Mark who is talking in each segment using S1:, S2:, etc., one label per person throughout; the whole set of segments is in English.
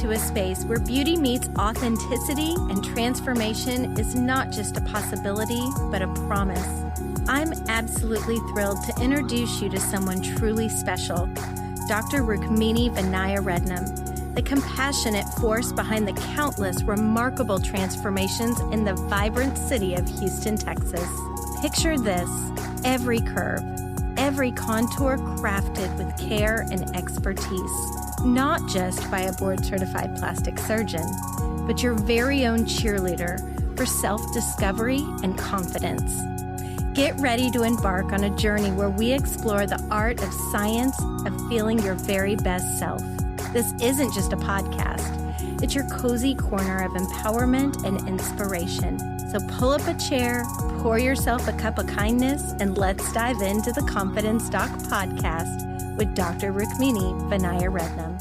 S1: into a space where beauty meets authenticity and transformation is not just a possibility, but a promise. I'm absolutely thrilled to introduce you to someone truly special, Dr. Rukmini Vinaya Rednam, the compassionate force behind the countless remarkable transformations in the vibrant city of Houston, Texas. Picture this: every curve, every contour crafted with care and expertise, not just by a board-certified plastic surgeon, but your very own cheerleader for self-discovery and confidence. Get ready to embark on a journey where we explore the art of science of feeling your very best self. This isn't just a podcast. It's your cozy corner of empowerment and inspiration. So pull up a chair, pour yourself a cup of kindness, and let's dive into the Confidence Doc podcast with Dr. Rukmini Vinaya Rednam.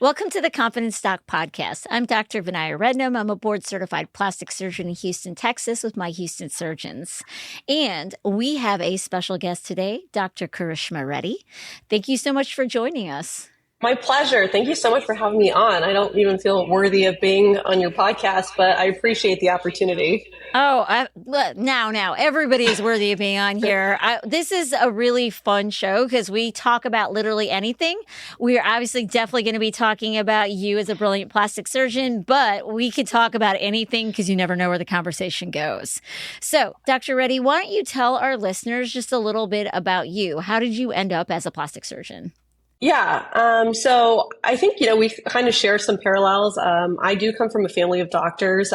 S2: Welcome to the Confidence Doc podcast. I'm Dr. Vinaya Rednam. I'm a board-certified plastic surgeon in Houston, Texas with my Houston surgeons. And we have a special guest today, Dr. Karishma Reddy. Thank you so much for joining us.
S3: My pleasure. Thank you so much for having me on. I don't even feel worthy of being on your podcast, but I appreciate the opportunity.
S2: Oh, now, everybody is worthy of being on here. This is a really fun show because we talk about literally anything. We're obviously definitely going to be talking about you as a brilliant plastic surgeon, but we could talk about anything because you never know where the conversation goes. So, Dr. Reddy, why don't you tell our listeners just a little bit about you? How did you end up as a plastic surgeon?
S3: Yeah. So I think, we kind of share some parallels. I do come from a family of doctors.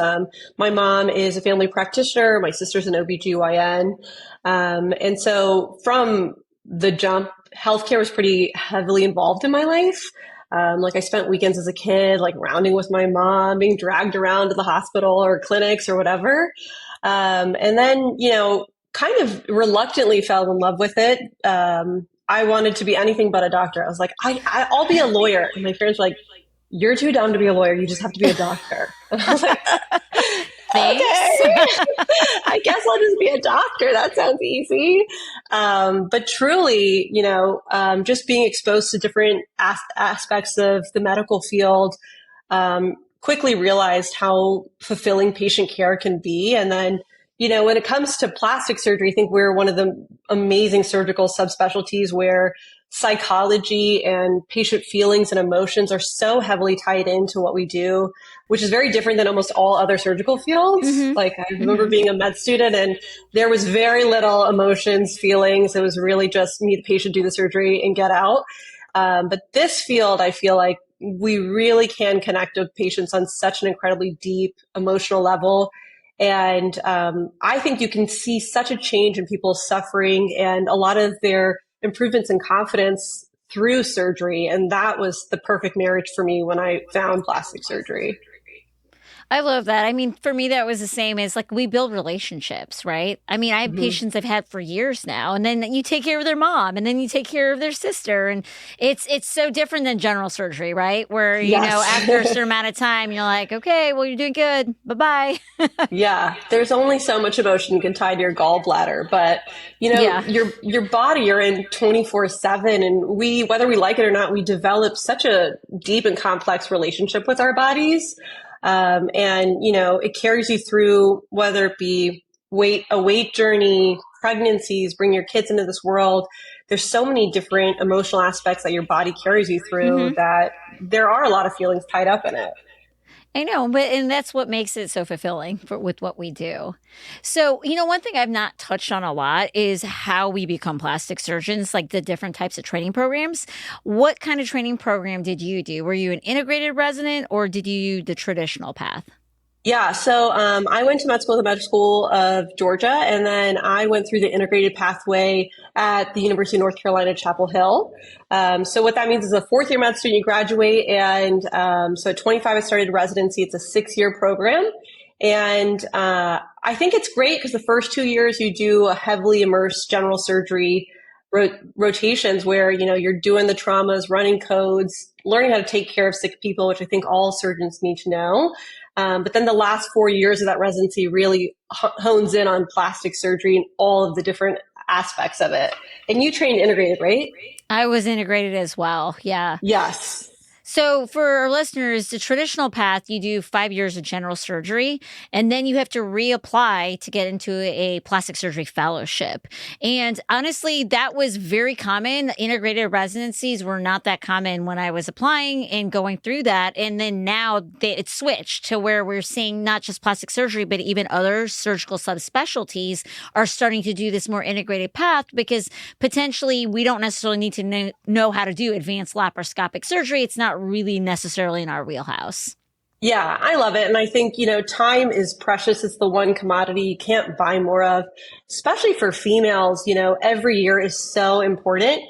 S3: My mom is a family practitioner. My sister's an OBGYN. And so from the jump, healthcare was pretty heavily involved in my life. I spent weekends as a kid, rounding with my mom, being dragged around to the hospital or clinics or whatever. And then, kind of reluctantly fell in love with it. I wanted to be anything but a doctor. I was like, I'll be a lawyer. And my parents were like, you're too dumb to be a lawyer. You just have to be a doctor. And I was like, okay, I guess I'll just be a doctor. That sounds easy. But truly, just being exposed to different aspects of the medical field, quickly realized how fulfilling patient care can be. And then, when it comes to plastic surgery, I think we're one of the amazing surgical subspecialties where psychology and patient feelings and emotions are so heavily tied into what we do, which is very different than almost all other surgical fields. Mm-hmm. I remember being a med student and there was very little emotions, feelings. It was really just meet the patient, do the surgery, and get out. But this field, I feel like we really can connect with patients on such an incredibly deep emotional level. And I think you can see such a change in people's suffering and a lot of their improvements in confidence through surgery. And that was the perfect marriage for me when I found plastic surgery.
S2: I love that. I mean, for me, that was the same as we build relationships, right? I mean, I have patients I've had for years now, and then you take care of their mom, and then you take care of their sister. And it's so different than general surgery, right? Where, after a certain amount of time, you're like, okay, well, you're doing good. Bye-bye.
S3: Yeah. There's only so much emotion you can tie to your gallbladder, but your body, you're in 24/7, and whether we like it or not, we develop such a deep and complex relationship with our bodies. It carries you through, whether it be a weight journey, pregnancies, bring your kids into this world. There's so many different emotional aspects that your body carries you through that there are a lot of feelings tied up in it.
S2: I know, and that's what makes it so fulfilling with what we do. So, one thing I've not touched on a lot is how we become plastic surgeons, the different types of training programs. What kind of training program did you do? Were you an integrated resident or did you do the traditional path?
S3: Yeah, so I went to med school at the Medical School of Georgia, and then I went through the integrated pathway at the University of North Carolina, Chapel Hill. So what that means is a fourth-year med student, you graduate, and so at 25, I started residency. It's a 6-year program, and I think it's great because the first 2 years you do a heavily immersed general surgery rotations where, you're doing the traumas, running codes, learning how to take care of sick people, which I think all surgeons need to know. But then the last 4 years of that residency really hones in on plastic surgery and all of the different aspects of it. And you trained integrated, right?
S2: I was integrated as well. Yeah.
S3: Yes.
S2: So for our listeners, the traditional path, you do 5 years of general surgery, and then you have to reapply to get into a plastic surgery fellowship. And honestly, that was very common. Integrated residencies were not that common when I was applying and going through that. And then now it's switched to where we're seeing not just plastic surgery, but even other surgical subspecialties are starting to do this more integrated path, because potentially we don't necessarily need to know how to do advanced laparoscopic surgery. It's not really necessarily in our wheelhouse.
S3: Yeah, I love it. And I think, time is precious. It's the one commodity you can't buy more of, especially for females. Every year is so important.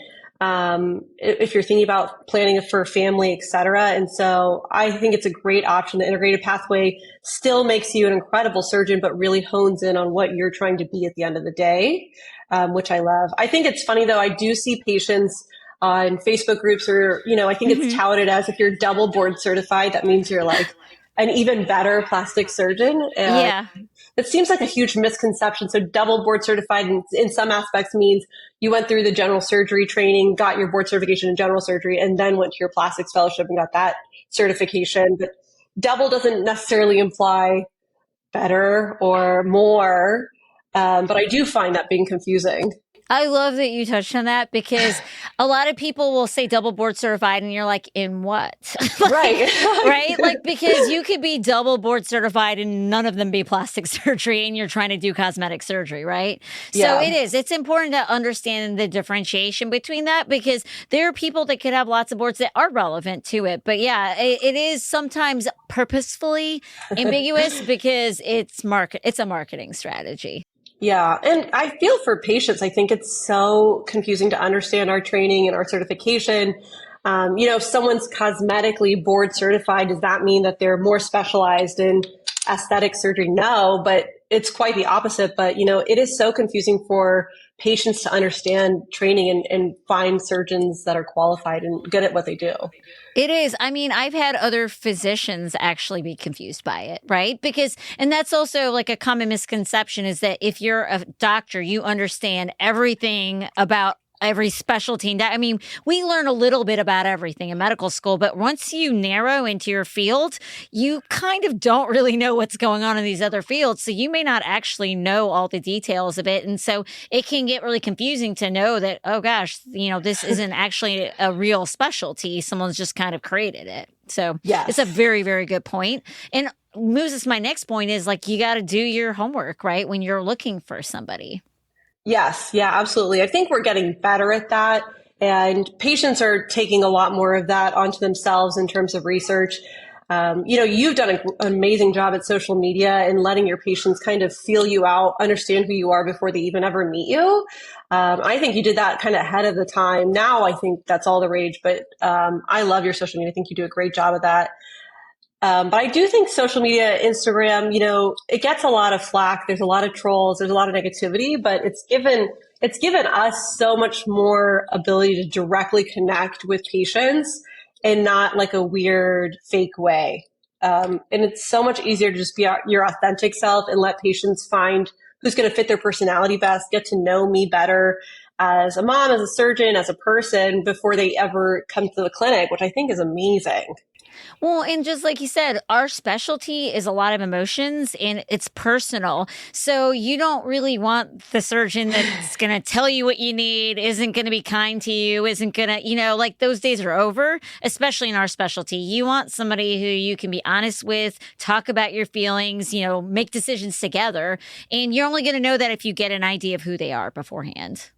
S3: If you're thinking about planning for a family, et cetera. And so I think it's a great option. The integrated pathway still makes you an incredible surgeon, but really hones in on what you're trying to be at the end of the day, which I love. I think it's funny though. I do see patients on Facebook groups, or, I think it's touted as if you're double board certified, that means you're like an even better plastic surgeon. And
S2: yeah.
S3: It seems like a huge misconception. So double board certified in some aspects means you went through the general surgery training, got your board certification in general surgery, and then went to your plastics fellowship and got that certification. But double doesn't necessarily imply better or more. But I do find that being confusing.
S2: I love that you touched on that, because a lot of people will say double board certified and you're like, in what?
S3: Right.
S2: Right? Like, because you could be double board certified and none of them be plastic surgery and you're trying to do cosmetic surgery, right?
S3: Yeah.
S2: So it's important to understand the differentiation between that, because there are people that could have lots of boards that are relevant to it. But yeah, it is sometimes purposefully ambiguous because it's a marketing strategy.
S3: Yeah. And I feel for patients, I think it's so confusing to understand our training and our certification. If someone's cosmetically board certified, does that mean that they're more specialized in aesthetic surgery? No, but it's quite the opposite. But, it is so confusing for patients to understand training and find surgeons that are qualified and good at what they do.
S2: It is. I mean, I've had other physicians actually be confused by it, right? And that's also like a common misconception, is that if you're a doctor, you understand everything about every specialty. I mean, we learn a little bit about everything in medical school, but once you narrow into your field, you kind of don't really know what's going on in these other fields. So you may not actually know all the details of it. And so it can get really confusing to know that, oh gosh, this isn't actually a real specialty. Someone's just kind of created it. So
S3: yes.
S2: It's a very, very good point. And moves us to my next point is, like, you got to do your homework, right? When you're looking for somebody.
S3: Yes. Yeah, absolutely. I think we're getting better at that. And patients are taking a lot more of that onto themselves in terms of research. You've done an amazing job at social media and letting your patients kind of feel you out, understand who you are before they even ever meet you. I think you did that kind of ahead of the time. Now I think that's all the rage, but I love your social media. I think you do a great job of that. But I do think social media, Instagram, it gets a lot of flack. There's a lot of trolls. There's a lot of negativity, but it's given us so much more ability to directly connect with patients and not like a weird fake way. And it's so much easier to just be your authentic self and let patients find who's going to fit their personality best, get to know me better as a mom, as a surgeon, as a person before they ever come to the clinic, which I think is amazing.
S2: Well, and just like you said, our specialty is a lot of emotions and it's personal. So you don't really want the surgeon that's going to tell you what you need, isn't going to be kind to you, isn't going to, like, those days are over, especially in our specialty. You want somebody who you can be honest with, talk about your feelings, make decisions together. And you're only going to know that if you get an idea of who they are beforehand.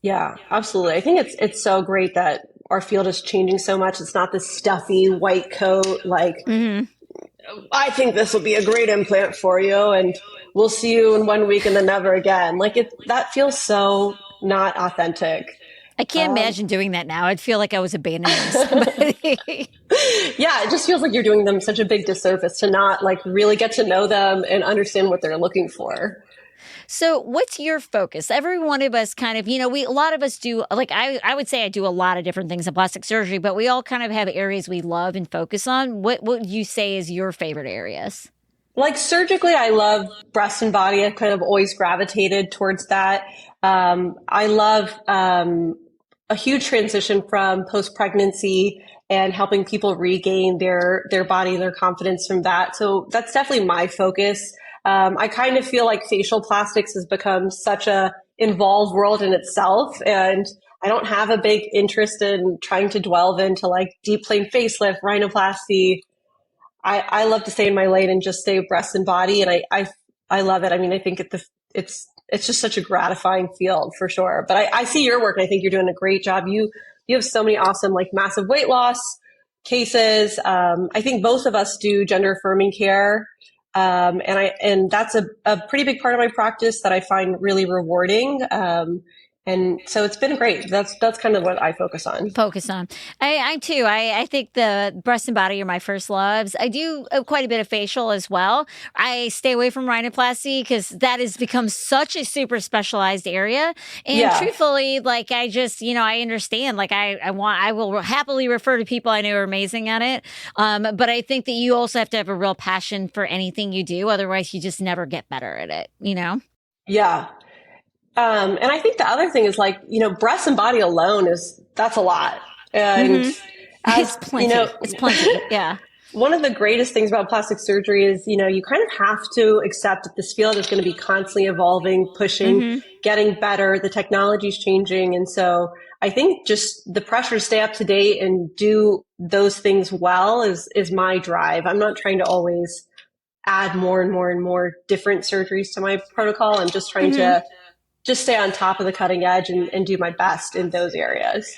S3: Yeah, absolutely. I think it's so great that our field is changing so much. It's not this stuffy white coat, like, I think this will be a great implant for you and we'll see you in 1 week and then never again. Like, that feels so not authentic.
S2: I can't imagine doing that now. I'd feel like I was abandoning somebody.
S3: Yeah, it just feels like you're doing them such a big disservice to not like really get to know them and understand what they're looking for.
S2: So what's your focus? Every one of us kind of, a lot of us do, like, I would say I do a lot of different things in plastic surgery, but we all kind of have areas we love and focus on. What would you say is your favorite areas?
S3: Like, surgically, I love breast and body. I've kind of always gravitated towards that. I love a huge transition from post-pregnancy and helping people regain their body, their confidence from that. So that's definitely my focus. I kind of feel like facial plastics has become such a involved world in itself, and I don't have a big interest in trying to delve into like deep plane facelift, rhinoplasty. I love to stay in my lane and just stay breast and body, and I love it. I mean, I think it's just such a gratifying field for sure. But I see your work, and I think you're doing a great job. You have so many awesome like massive weight loss cases. I think both of us do gender affirming care. And that's a pretty big part of my practice that I find really rewarding. And so it's been great. That's kind of what I focus on.
S2: I too. I think the breast and body are my first loves. I do quite a bit of facial as well. I stay away from rhinoplasty because that has become such a super specialized area. And truthfully, like I just, I understand. Like I will happily refer to people I know are amazing at it. But I think that you also have to have a real passion for anything you do. Otherwise, you just never get better at it.
S3: Yeah. And I think the other thing is like, breast and body alone that's a lot. And
S2: it's plenty. It's plenty. Yeah.
S3: One of the greatest things about plastic surgery is, you kind of have to accept that this field is going to be constantly evolving, pushing, getting better. The technology is changing. And so I think just the pressure to stay up to date and do those things well is my drive. I'm not trying to always add more and more and more different surgeries to my protocol. I'm just trying to just stay on top of the cutting edge and do my best in those areas.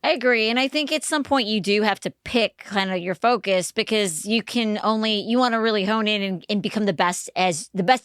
S2: I agree. And I think at some point you do have to pick kind of your focus because you want to really hone in and become the best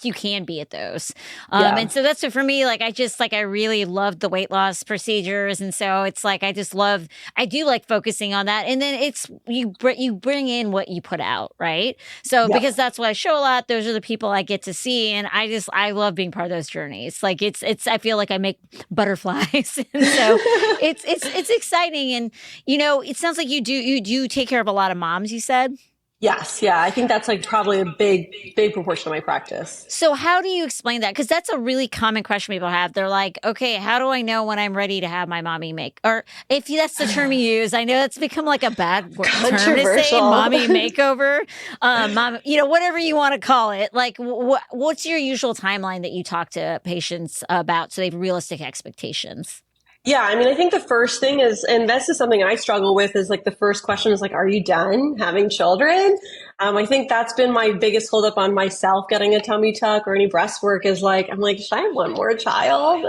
S2: you can be at those. And so that's what for me, like, I really loved the weight loss procedures. And so it's like, I do like focusing on that. And then it's, you bring in what you put out, right? So because that's what I show a lot, those are the people I get to see. And I love being part of those journeys. Like I feel like I make butterflies. And so it's exciting. And, it sounds like you do take care of a lot of moms, you said?
S3: Yes. Yeah. I think that's like probably a big proportion of my practice.
S2: So how do you explain that? Because that's a really common question people have. They're like, okay, how do I know when I'm ready to have my mommy make? Or if that's the term you use, I know that's become like a bad term to say, mommy makeover, mom, whatever you want to call it. Like what's your usual timeline that you talk to patients about so they have realistic expectations?
S3: Yeah, I mean, I think the first thing is, and this is something I struggle with, is like the first question is like, are you done having children? I think that's been my biggest holdup on myself getting a tummy tuck or any breast work is like, I'm like, should I have one more child?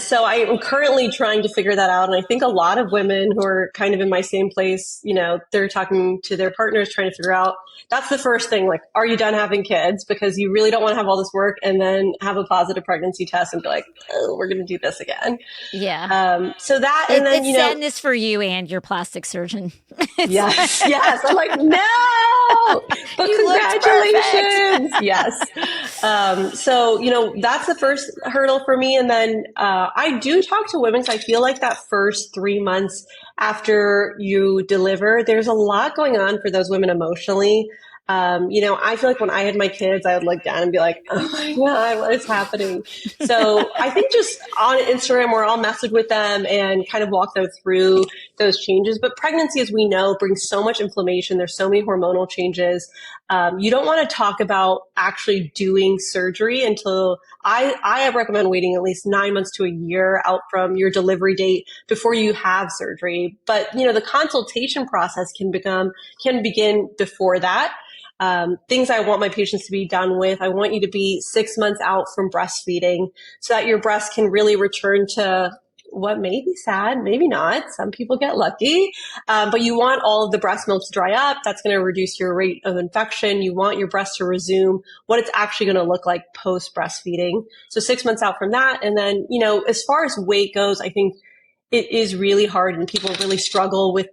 S3: So I am currently trying to figure that out. And I think a lot of women who are kind of in my same place, they're talking to their partners, trying to figure out, that's the first thing, like, are you done having kids? Because you really don't want to have all this work and then have a positive pregnancy test and be like, oh, we're going to do this again.
S2: Yeah.
S3: So that, and then,
S2: it's sadness for you and your plastic surgeon.
S3: Yes. I'm like, no, but congratulations. Yes. So, that's the first hurdle for me. And then, I do talk to women. So I feel like that first 3 months after you deliver, there's a lot going on for those women emotionally. I feel like when I had my kids, I would look down and be like, oh my God, what is happening? So I think just on Instagram, where I'll message with them and kind of walk them through those changes. But pregnancy, as we know, brings so much inflammation. There's so many hormonal changes. You don't want to talk about actually doing surgery until I recommend waiting at least 9 months to a year out from your delivery date before you have surgery. But, the consultation process can begin before that. Things I want my patients to be done with. I want you to be 6 months out from breastfeeding so that your breast can really return to what may be sad, maybe not. Some people get lucky. But you want all of the breast milk to dry up. That's going to reduce your rate of infection. You want your breast to resume what it's actually going to look like post breastfeeding. So 6 months out from that. And then, as far as weight goes, I think it is really hard and people really struggle with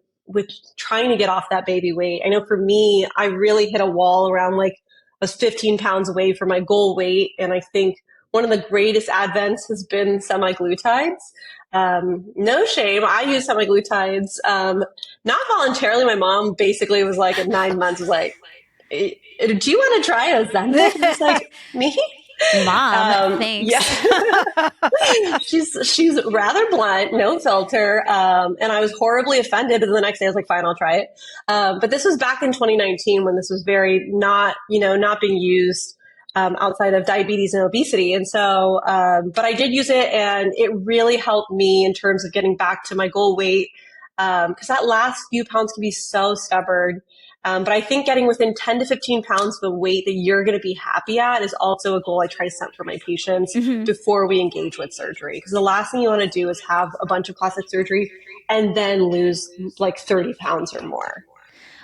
S3: trying to get off that baby weight. I know for me, I really hit a wall around like I was 15 pounds away from my goal weight. And I think one of the greatest advents has been semaglutides. No shame. I use semaglutides, not voluntarily. My mom basically was like at 9 months, was like, do you want to try Ozempic? I was like, me?
S2: Mom,
S3: Yeah.
S2: thanks.
S3: She's rather blunt, no filter. And I was horribly offended. And the next day I was like, fine, I'll try it. But this was back in 2019 when this was very not being used outside of diabetes and obesity. And so, but I did use it and it really helped me in terms of getting back to my goal weight. Because that last few pounds can be so stubborn. But I think getting within 10 to 15 pounds of the weight that you're going to be happy at is also a goal I try to set for my patients before we engage with surgery. Because the last thing you want to do is have a bunch of plastic surgery and then lose like 30 pounds or more.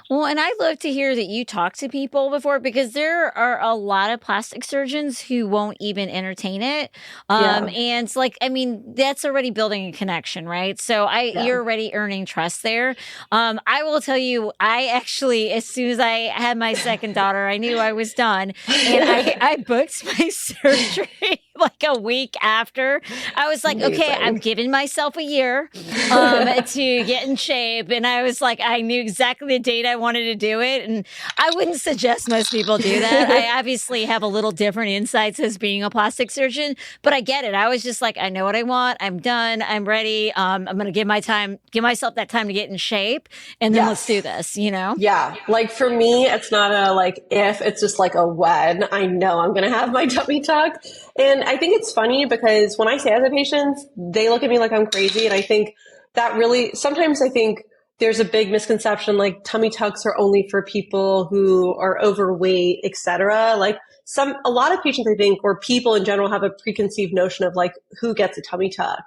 S2: Well, and I'd love to hear that you talk to people before, because there are a lot of plastic surgeons who won't even entertain it. And it's like, I mean, that's already building a connection, right? So you're already earning trust there. I will tell you, I actually, as soon as I had my second daughter, I knew I was done. And I booked my surgery like a week after. I was like,
S3: Amazing.
S2: okay, I'm giving myself a year to get in shape. And I was like, I knew exactly the date I wanted to do it. And I wouldn't suggest most people do that. I obviously have a little different insights as being a plastic surgeon, but I get it. I was just like, I know what I want. I'm done. I'm ready. I'm going to give myself that time to get in shape, and then let's do this,
S3: Yeah. Like for me, it's not a like if, it's just like a when. I know I'm going to have my tummy tuck. And I think it's funny because when I say that to patients, they look at me like I'm crazy. And I think that really, sometimes I think there's a big misconception, like tummy tucks are only for people who are overweight, etc. Like a lot of patients, I think, or people in general have a preconceived notion of like who gets a tummy tuck.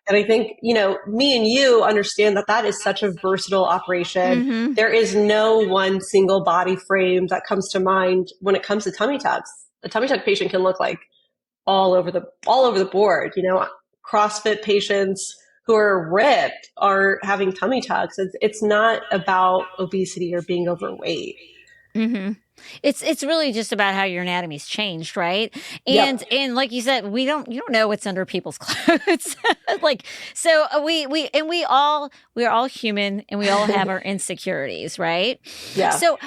S3: And I think, me and you understand that that is such a versatile operation. There is no one single body frame that comes to mind when it comes to tummy tucks. A tummy tuck patient can look like all over the board. CrossFit patients who are ripped are having tummy tucks. It's not about obesity or being overweight.
S2: It's really just about how your anatomy's changed, right? And like you said, you don't know what's under people's clothes. Like, so we're all human, and we all have our insecurities, right?
S3: Yeah.
S2: So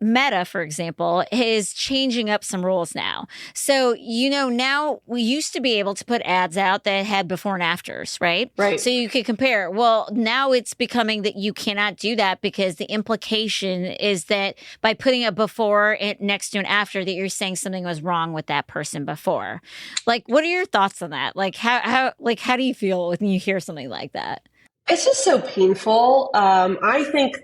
S2: Meta, for example, is changing up some rules now. So, now we used to be able to put ads out that had before and afters, right?
S3: Right.
S2: So you could compare. Well, now it's becoming that you cannot do that, because the implication is that by putting a before next to an after, that you're saying something was wrong with that person before. Like, what are your thoughts on that? Like, how do you feel when you hear something like that?
S3: It's just so painful. I think,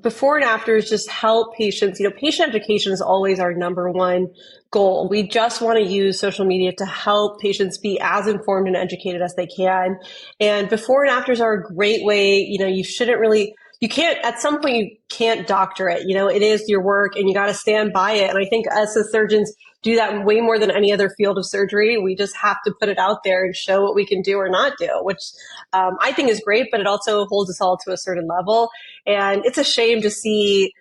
S3: before and afters just help patients. Patient education is always our number one goal. We just want to use social media to help patients be as informed and educated as they can. And before and afters are a great way. At some point, you can't doctor it. It is your work and you got to stand by it. And I think us as surgeons do that way more than any other field of surgery. We just have to put it out there and show what we can do or not do, which I think is great, but it also holds us all to a certain level. And it's a shame to see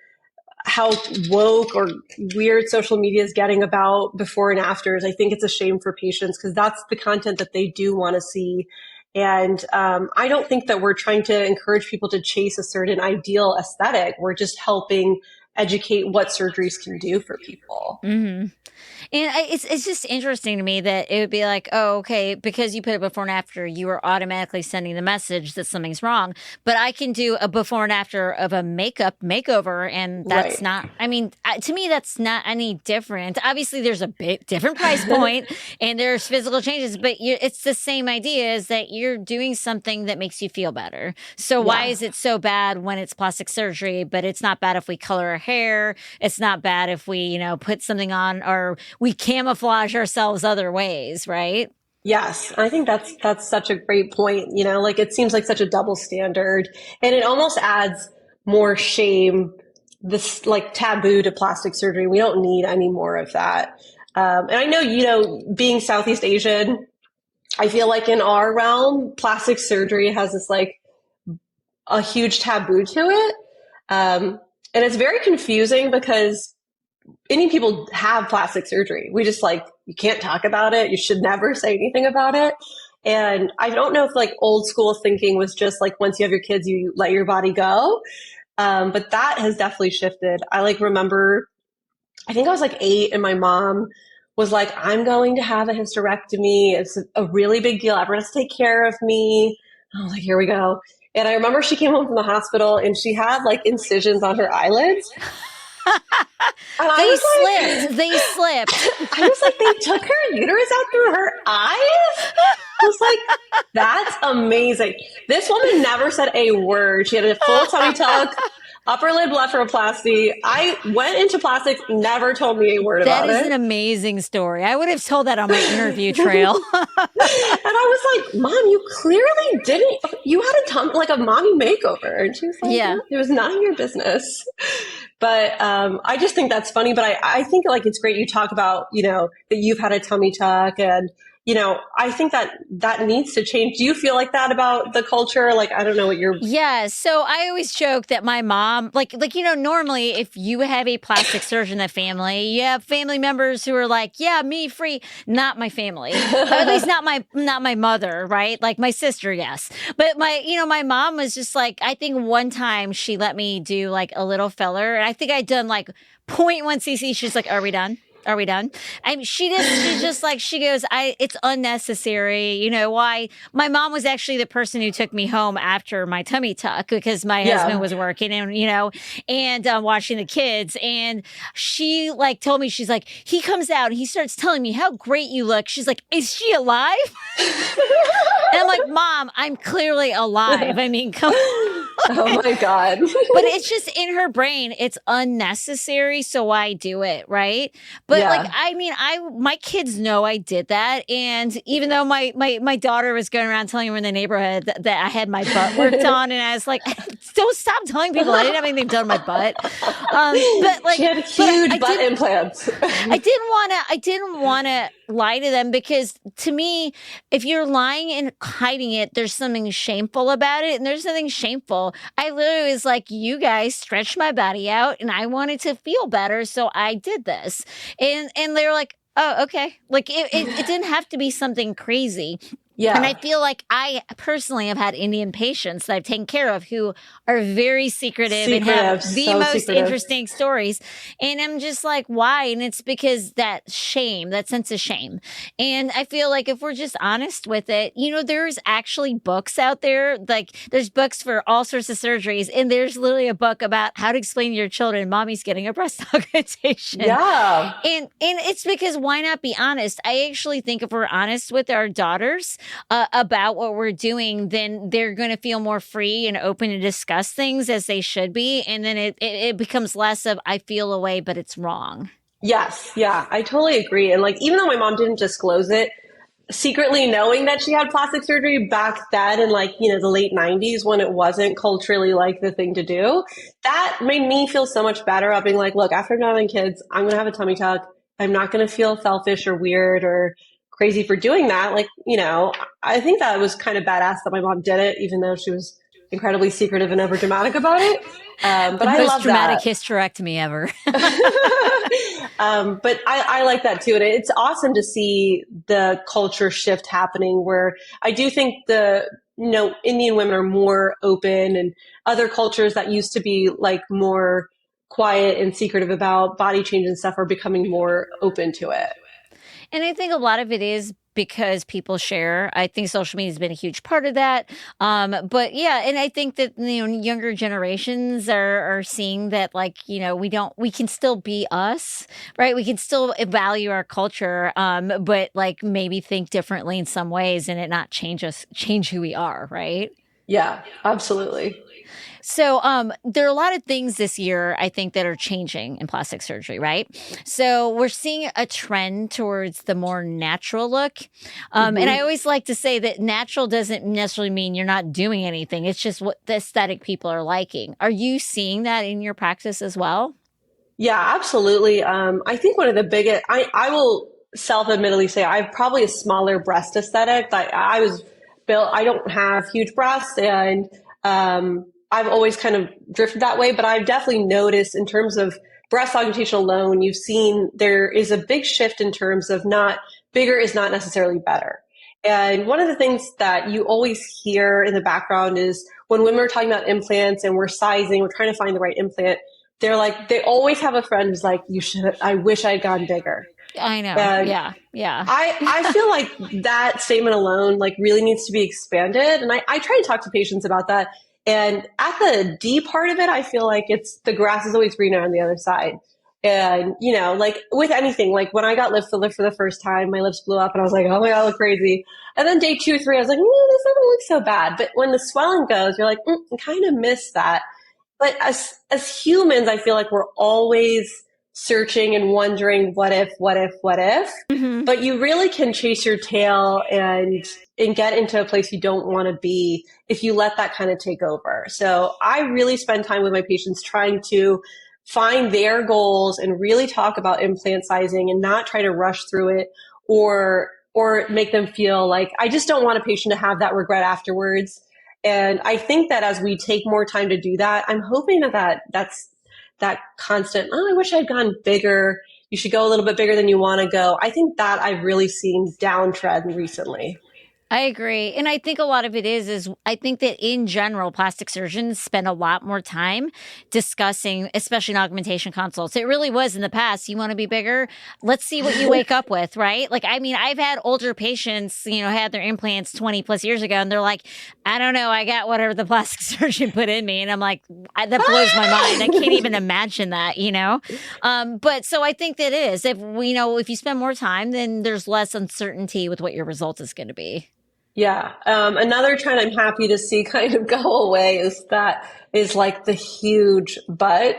S3: how woke or weird social media is getting about before and afters. I think it's a shame for patients because that's the content that they do want to see. And I don't think that we're trying to encourage people to chase a certain ideal aesthetic. We're just helping educate what surgeries can do for people.
S2: And it's just interesting to me that it would be like, oh, okay, because you put a before and after, you are automatically sending the message that something's wrong. But I can do a before and after of a makeover, and that's not, to me, that's not any different. Obviously, there's a big different price point and there's physical changes, but it's the same idea, is that you're doing something that makes you feel better. So why is it so bad when it's plastic surgery, but it's not bad if we color our hair? It's not bad if we, put something on, or we camouflage ourselves other ways, right?
S3: Yes, I think that's such a great point. Like it seems like such a double standard, and it almost adds more shame, this like taboo to plastic surgery. We don't need any more of that. And I know, being Southeast Asian, I feel like in our realm, plastic surgery has this like a huge taboo to it. And it's very confusing because Indian people have plastic surgery. We just you can't talk about it. You should never say anything about it. And I don't know if old school thinking was just once you have your kids, you let your body go. But that has definitely shifted. I remember I think I was like 8, and my mom was like, I'm going to have a hysterectomy. It's a really big deal. Everyone has to take care of me. I was like, here we go. And I remember she came home from the hospital and she had like incisions on her eyelids. And
S2: They slipped.
S3: I was like, they took her uterus out through her eyes? I was like, that's amazing. This woman never said a word. She had a full tummy tuck, upper lid blepharoplasty. I went into plastics, never told me a word about it.
S2: That is an amazing story. I would have told that on my interview trail.
S3: And I was like, Mom, you clearly didn't. You had like a mommy makeover. And she was like,
S2: Yeah.
S3: It was none of your business. But I just think that's funny. But I think like it's great you talk about, that you've had a tummy tuck, and I think that needs to change. Do you feel like that about the culture? Like, I don't know what you're.
S2: Yeah. So I always joke that my mom, normally if you have a plastic surgeon in the family, you have family members who are like, yeah, me free. Not my family. Or at least not my mother, right? Like my sister, yes. But my mom was just like, I think one time she let me do like a little filler. And I think I'd done like 0.1 cc. She's like, are we done? Are we done? I mean, she goes, it's unnecessary. Why? My mom was actually the person who took me home after my tummy tuck because my husband was working and watching the kids. And she like told me, she's like, he comes out and he starts telling me how great you look. She's like, is she alive? And I'm like, Mom, I'm clearly alive. I mean, come on.
S3: Oh my God.
S2: But it's just in her brain, it's unnecessary. So why do it? Right. But my kids know I did that. And even though my daughter was going around telling her in the neighborhood that I had my butt worked on, and I was like, don't stop telling people I didn't have anything done with my butt. But like,
S3: she had huge butt implants.
S2: I didn't want to lie to them, because to me, if you're lying and hiding it, there's something shameful about it. And there's nothing shameful. I literally was like, you guys stretched my body out and I wanted to feel better. So I did this. And they were like, oh, okay. Like it didn't have to be something crazy.
S3: Yeah.
S2: And I feel like I personally have had Indian patients that I've taken care of who are very secretive and have the most interesting stories. And I'm just like, why? And it's because that sense of shame. And I feel like if we're just honest with it, there's actually books out there. Like there's books for all sorts of surgeries. And there's literally a book about how to explain to your children, mommy's getting a breast augmentation.
S3: Yeah.
S2: And it's because why not be honest? I actually think if we're honest with our daughters, about what we're doing, then they're going to feel more free and open to discuss things as they should be. And then it becomes less of, I feel a way, but it's wrong.
S3: Yes. Yeah, I totally agree. And like, even though my mom didn't disclose it, secretly knowing that she had plastic surgery back then in like, the late 90s, when it wasn't culturally like the thing to do, that made me feel so much better about being like, look, after not having kids, I'm going to have a tummy tuck. I'm not going to feel selfish or weird or crazy for doing that. Like, I think that was kind of badass that my mom did it, even though she was incredibly secretive and over dramatic about it. But
S2: the
S3: I
S2: most
S3: love
S2: dramatic
S3: that.
S2: hysterectomy ever.
S3: But I like that too. And it's awesome to see the culture shift happening, where I do think Indian women are more open, and other cultures that used to be like more quiet and secretive about body change and stuff are becoming more open to it.
S2: And I think a lot of it is because people share. I think social media has been a huge part of that. But yeah, and I think that younger generations are seeing that, like, we can still be us, right? We can still value our culture, but like maybe think differently in some ways, and it not change who we are, right?
S3: Yeah, absolutely.
S2: So there are a lot of things this year, I think, that are changing in plastic surgery, right? So we're seeing a trend towards the more natural look. And I always like to say that natural doesn't necessarily mean you're not doing anything. It's just what the aesthetic people are liking. Are you seeing that in your practice as well?
S3: Yeah, absolutely. I think one of the biggest, I will self-admittedly say I have probably a smaller breast aesthetic. I was built, I don't have huge breasts, and I've always kind of drifted that way, but I've definitely noticed in terms of breast augmentation alone, you've seen there is a big shift in terms of not bigger is not necessarily better. And one of the things that you always hear in the background is when women are talking about implants and we're sizing, we're trying to find the right implant, they're like, they always have a friend who's like, I wish I'd gone bigger.
S2: I know.
S3: And
S2: Yeah.
S3: I feel like that statement alone like really needs to be expanded. And I try to talk to patients about that. And at the D part of it, I feel like it's the grass is always greener on the other side. And, you know, like with anything, like when I got lip filler for the first time, my lips blew up and I was like, oh my God, I look crazy. And then day 2, 3, I was like, no, this doesn't look so bad. But when the swelling goes, you're like, I kind of miss that. But as humans, I feel like we're always searching and wondering what if.
S2: Mm-hmm.
S3: But you really can chase your tail and get into a place you don't want to be if you let that kind of take over. So I really spend time with my patients trying to find their goals and really talk about implant sizing and not try to rush through it or make them feel like I just don't want a patient to have that regret afterwards. And I think that as we take more time to do that, I'm hoping that's that constant, oh, I wish I'd gone bigger. You should go a little bit bigger than you want to go. I think that I've really seen downtrend recently.
S2: I agree. And I think a lot of it is I think that in general, plastic surgeons spend a lot more time discussing, especially in augmentation consults. It really was in the past. You want to be bigger? Let's see what you wake up with, right? Like, I mean, I've had older patients, you know, had their implants 20 plus years ago, and they're like, I don't know, I got whatever the plastic surgeon put in me. And I'm like, that blows my mind. I can't even imagine that, you know? But so I think that is, if you spend more time, then there's less uncertainty with what your result is going to be.
S3: Yeah. Another trend I'm happy to see kind of go away is like the huge butt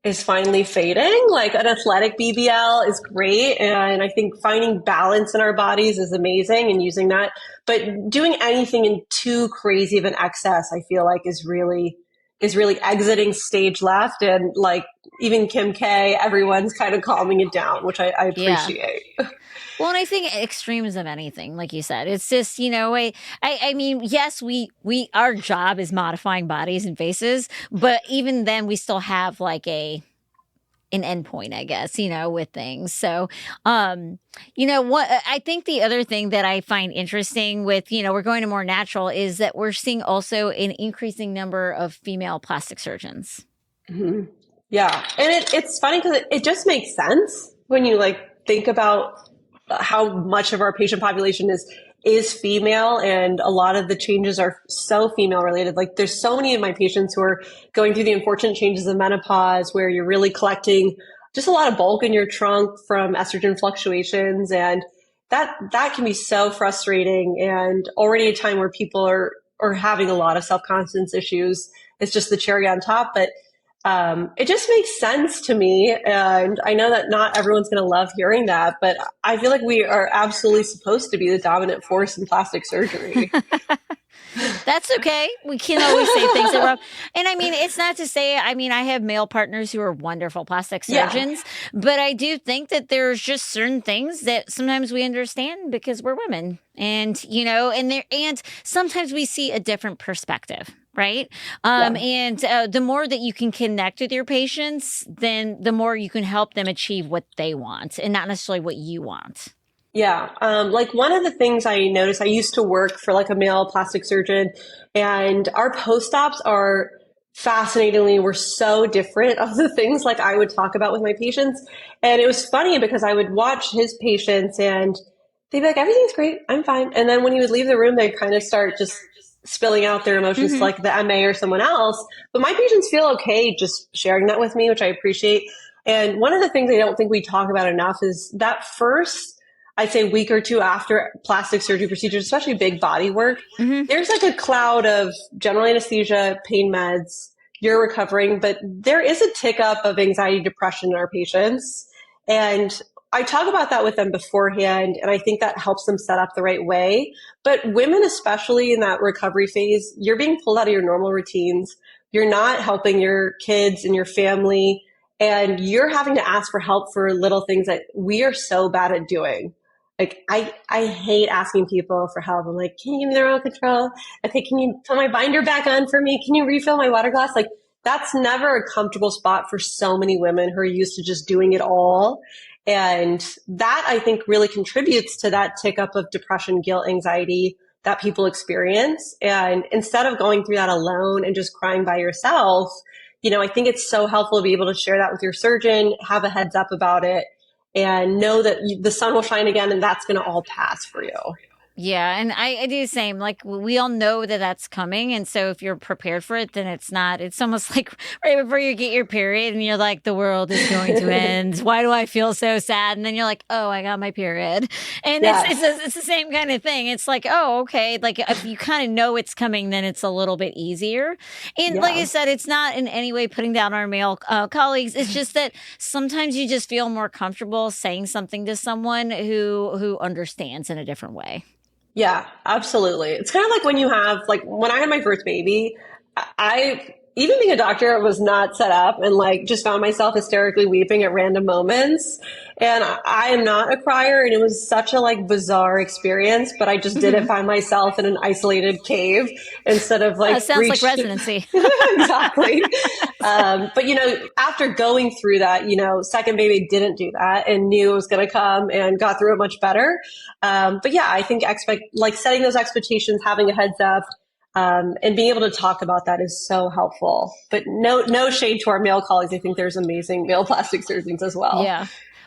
S3: is finally fading. Like an athletic BBL is great. And I think finding balance in our bodies is amazing and using that. But doing anything in too crazy of an excess, I feel like is really exiting stage left. And like even Kim K, everyone's kind of calming it down, which I appreciate.
S2: Yeah. Well, and I think extremes of anything, like you said, it's just, you know, I mean, yes, our job is modifying bodies and faces, but even then we still have like an endpoint, I guess, you know, with things. So, you know, what I think the other thing that I find interesting with, you know, we're going to more natural is that we're seeing also an increasing number of female plastic surgeons.
S3: Mm-hmm. Yeah. And it's funny because it just makes sense when you like think about how much of our patient population is female, and a lot of the changes are so female related. Like there's so many of my patients who are going through the unfortunate changes of menopause where you're really collecting just a lot of bulk in your trunk from estrogen fluctuations. And that can be so frustrating, and already a time where people are having a lot of self-confidence issues. It's just the cherry on top. But it just makes sense to me. And I know that not everyone's going to love hearing that, but I feel like we are absolutely supposed to be the dominant force in plastic surgery.
S2: That's okay. We can always say things that wrong. And I mean, it's not to say, I mean, I have male partners who are wonderful plastic surgeons, but I do think that there's just certain things that sometimes we understand because we're women. And, you know, and sometimes we see a different perspective. Right. And the more that you can connect with your patients, then the more you can help them achieve what they want and not necessarily what you want.
S3: Yeah. Like one of the things I noticed, I used to work for like a male plastic surgeon, and our post-ops are fascinatingly, were so different of the things like I would talk about with my patients. And it was funny because I would watch his patients and they'd be like, everything's great. I'm fine. And then when he would leave the room, they'd kind of start just spilling out their emotions to like the MA or someone else. But my patients feel okay just sharing that with me, which I appreciate. And one of the things I don't think we talk about enough is that first, I'd say week or two after plastic surgery procedures, especially big body work, there's like a cloud of general anesthesia, pain meds, you're recovering, but there is a tick up of anxiety, depression in our patients. And I talk about that with them beforehand, and I think that helps them set up the right way. But women, especially in that recovery phase, you're being pulled out of your normal routines. You're not helping your kids and your family, and you're having to ask for help for little things that we are so bad at doing. Like, I hate asking people for help. I'm like, can you give me the remote control? Okay, can you put my binder back on for me? Can you refill my water glass? Like, that's never a comfortable spot for so many women who are used to just doing it all. And that, I think, really contributes to that tick up of depression, guilt, anxiety that people experience. And instead of going through that alone and just crying by yourself, I think it's so helpful to be able to share that with your surgeon, have a heads up about it, and know that the sun will shine again and that's going to all pass for you.
S2: Yeah, and I do the same. Like, we all know that that's coming. And so if you're prepared for it, then it's almost like right before you get your period and you're like, the world is going to end. Why do I feel so sad? And then you're like, oh, I got my period. And it's the same kind of thing. It's like, oh, okay. Like, if you kind of know it's coming, then it's a little bit easier. And like I said, it's not in any way putting down our male colleagues. It's just that sometimes you just feel more comfortable saying something to someone who understands in a different way.
S3: Yeah, absolutely. It's kind of like when when I had my first baby, even being a doctor was not set up, and just found myself hysterically weeping at random moments. And I am not a crier, and it was such a bizarre experience, but I just did it by myself in an isolated cave instead of
S2: that sounds like residency.
S3: Exactly. But after going through that, second baby didn't do that and knew it was going to come and got through it much better. But yeah, I think setting those expectations, having a heads up, and being able to talk about that is so helpful. But no shade to our male colleagues. I think there's amazing male plastic surgeons as well.
S2: Yeah.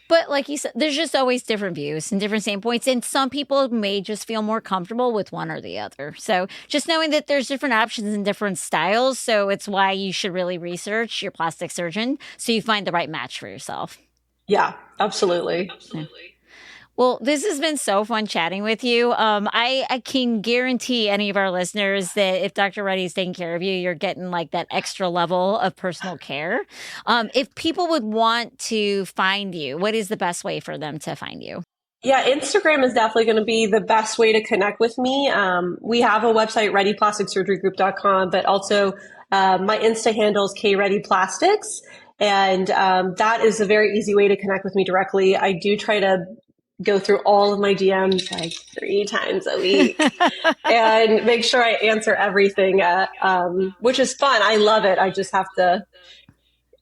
S2: But like you said, there's just always different views and different standpoints. And some people may just feel more comfortable with one or the other. So just knowing that there's different options and different styles. So it's why you should really research your plastic surgeon so you find the right match for yourself.
S3: Yeah, absolutely.
S2: Yeah. Well, this has been so fun chatting with you. I can guarantee any of our listeners that if Dr. Reddy is taking care of you, you're getting that extra level of personal care. If people would want to find you, what is the best way for them to find you?
S3: Yeah, Instagram is definitely going to be the best way to connect with me. We have a website, readyplasticsurgerygroup.com, but also my Insta handle is KReddyPlastics. And that is a very easy way to connect with me directly. I do try to go through all of my DMs 3 times a week and make sure I answer everything, which is fun. I love it. I just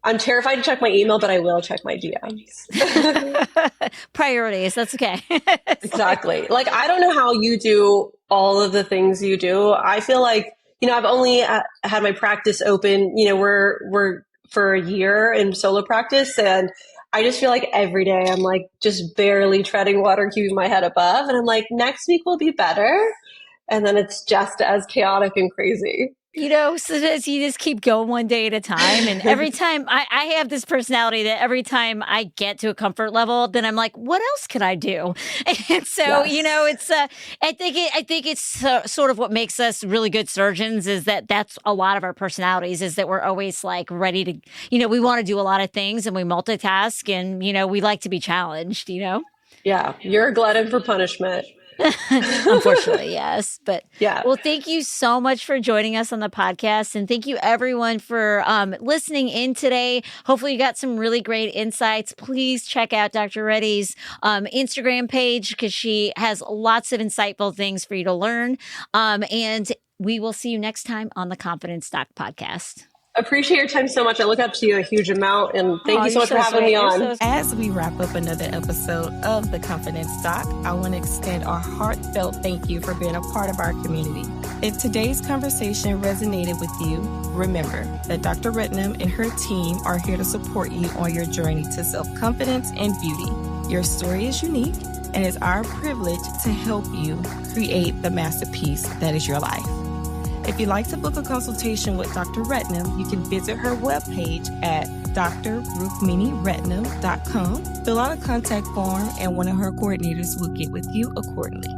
S3: I'm terrified to check my email, but I will check my DMs.
S2: Priorities. That's okay.
S3: Exactly. I don't know how you do all of the things you do. I feel like, I've only had my practice open, we're for a year in solo practice, and I just feel like every day I'm just barely treading water, keeping my head above. And I'm next week will be better. And then it's just as chaotic and crazy.
S2: So you just keep going one day at a time. And every time I have this personality that every time I get to a comfort level, then I'm like, what else could I do? And so, it's, I think it's sort of what makes us really good surgeons is that's a lot of our personalities is that we're always ready to, we want to do a lot of things and we multitask and, we like to be challenged,
S3: Yeah. You're a glutton for punishment.
S2: Unfortunately, yes. But
S3: yeah.
S2: Well, thank you so much for joining us on the podcast. And thank you everyone for listening in today. Hopefully you got some really great insights. Please check out Dr. Reddy's Instagram page because she has lots of insightful things for you to learn. And we will see you next time on the Confidence Doc podcast.
S3: Appreciate your time so much. I look up to you a huge amount, and thank you so much for having me on.
S4: As we wrap up another episode of the Confidence Doc, I want to extend our heartfelt thank you for being a part of our community. If today's conversation resonated with you, remember that Dr. Rednam and her team are here to support you on your journey to self-confidence and beauty. Your story is unique, and it's our privilege to help you create the masterpiece that is your life. If you'd like to book a consultation with Dr. Rednam, you can visit her webpage at drrukminirednam.com. Fill out a contact form, and one of her coordinators will get with you accordingly.